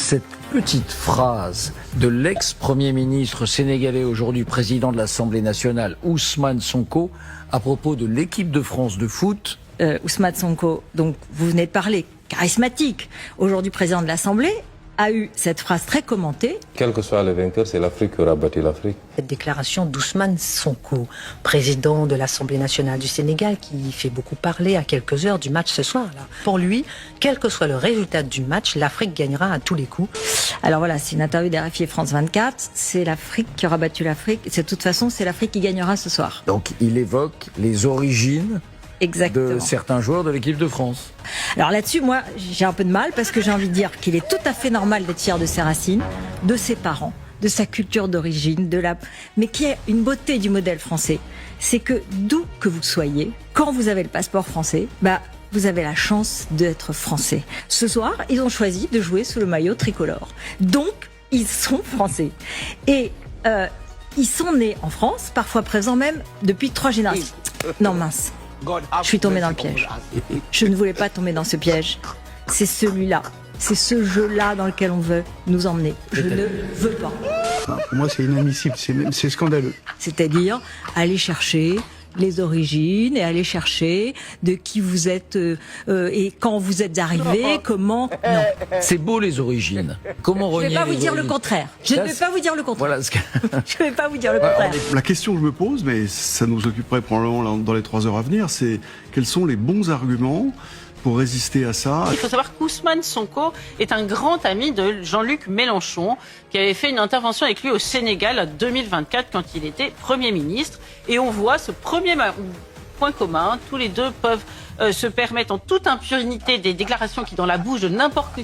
Cette petite phrase de l'ex-premier ministre sénégalais, aujourd'hui président de l'Assemblée nationale, Ousmane Sonko, à propos de l'équipe de France de foot. Ousmane Sonko, donc vous venez de parler, charismatique, aujourd'hui président de l'Assemblée, a eu cette phrase très commentée. Quel que soit le vainqueur, c'est l'Afrique qui aura battu l'Afrique. Cette déclaration d'Ousmane Sonko, président de l'Assemblée nationale du Sénégal, qui fait beaucoup parler à quelques heures du match ce soir. Là. Pour lui, quel que soit le résultat du match, l'Afrique gagnera à tous les coups. Alors voilà, c'est une interview d'RFI France 24, c'est l'Afrique qui aura battu l'Afrique, de toute façon c'est l'Afrique qui gagnera ce soir. Donc il évoque les origines de certains joueurs de l'équipe de France. Alors là-dessus, moi, j'ai un peu de mal parce que j'ai envie de dire qu'il est tout à fait normal d'être fier de ses racines, de ses parents, de sa culture d'origine, mais qui est une beauté du modèle français. C'est que d'où que vous soyez, quand vous avez le passeport français, vous avez la chance d'être français. Ce soir, ils ont choisi de jouer sous le maillot tricolore. Donc, ils sont français. Et ils sont nés en France, parfois présents même depuis 3 générations. Non, mince. Je suis tombée dans le piège. Je ne voulais pas tomber dans ce piège. C'est celui-là. C'est ce jeu-là dans lequel on veut nous emmener. Je ne veux pas. Pour moi, c'est inadmissible. C'est scandaleux. C'est-à-dire aller chercher les origines et aller chercher de qui vous êtes et quand vous êtes arrivé, comment... Non. C'est beau les origines. Comment renier les origines ? Je ne vais pas vous dire le contraire. Je ne vais pas vous dire le contraire. Voilà ce que... Je ne vais pas vous dire le contraire. La question que je me pose, mais ça nous occuperait probablement dans les 3 heures à venir, c'est quels sont les bons arguments pour résister à ça. Il faut savoir qu'Ousmane Sonko est un grand ami de Jean-Luc Mélenchon, qui avait fait une intervention avec lui au Sénégal en 2024 quand il était Premier ministre. Et on voit ce premier point commun. Tous les deux peuvent se permettre en toute impunité des déclarations qui, dans la bouche de n'importe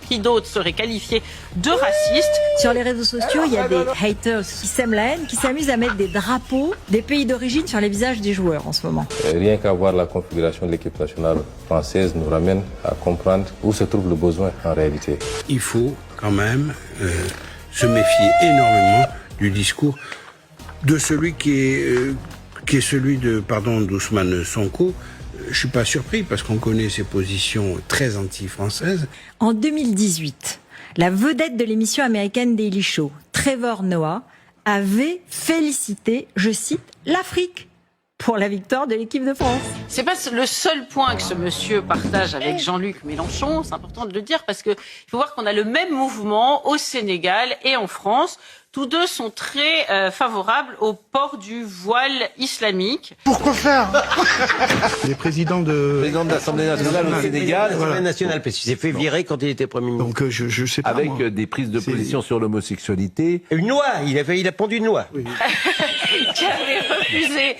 qui d'autre, seraient qualifiées de racistes. Sur les réseaux sociaux, il y a des haters qui sèment la haine, qui s'amusent à mettre des drapeaux des pays d'origine sur les visages des joueurs en ce moment. Rien qu'à voir la configuration de l'équipe nationale française nous ramène à comprendre où se trouve le besoin en réalité. Il faut quand même se méfier énormément du discours de celui qui est celui d'Ousmane Sonko. Je suis pas surpris parce qu'on connaît ses positions très anti-françaises. En 2018, la vedette de l'émission américaine Daily Show, Trevor Noah, avait félicité, je cite, l'Afrique pour la victoire de l'équipe de France. C'est pas le seul point que ce monsieur partage avec Jean-Luc Mélenchon, c'est important de le dire parce que il faut voir qu'on a le même mouvement au Sénégal et en France. Tous deux sont très favorables au port du voile islamique. Pourquoi faire? Les présidents de l'Assemblée nationale au Sénégal, l'Assemblée nationale, parce qu'il s'est fait virer quand il était Premier ministre. Donc je sais pas. Avec des prises de position sur l'homosexualité. Une loi, il a pondu une loi. Qui avait refusé